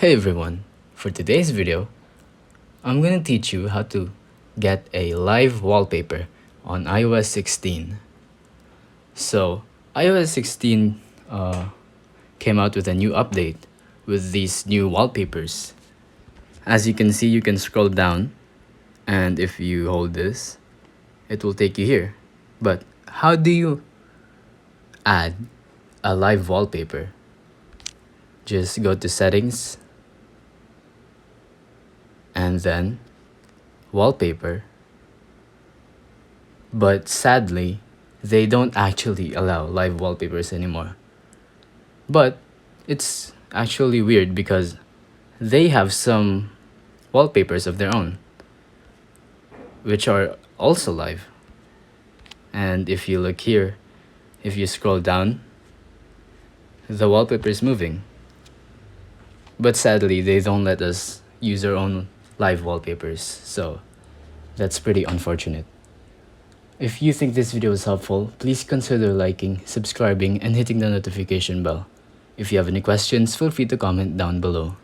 Hey everyone, for today's video, I'm gonna teach you how to get a live wallpaper on iOS 16. So, iOS 16 came out with a new update with these new wallpapers. As you can see, you can scroll down, and if you hold this, it will take you here. But how do you add a live wallpaper? Just go to settings and then wallpaper. But sadly, they don't actually allow live wallpapers anymore. But it's actually weird because they have some wallpapers of their own, which are also live. And if you look here, if you scroll down, the wallpaper is moving. But sadly, they don't let us use our own live wallpapers, so that's pretty unfortunate. If you think this video is helpful, please consider liking, subscribing, and hitting the notification bell. If you have any questions, feel free to comment down below.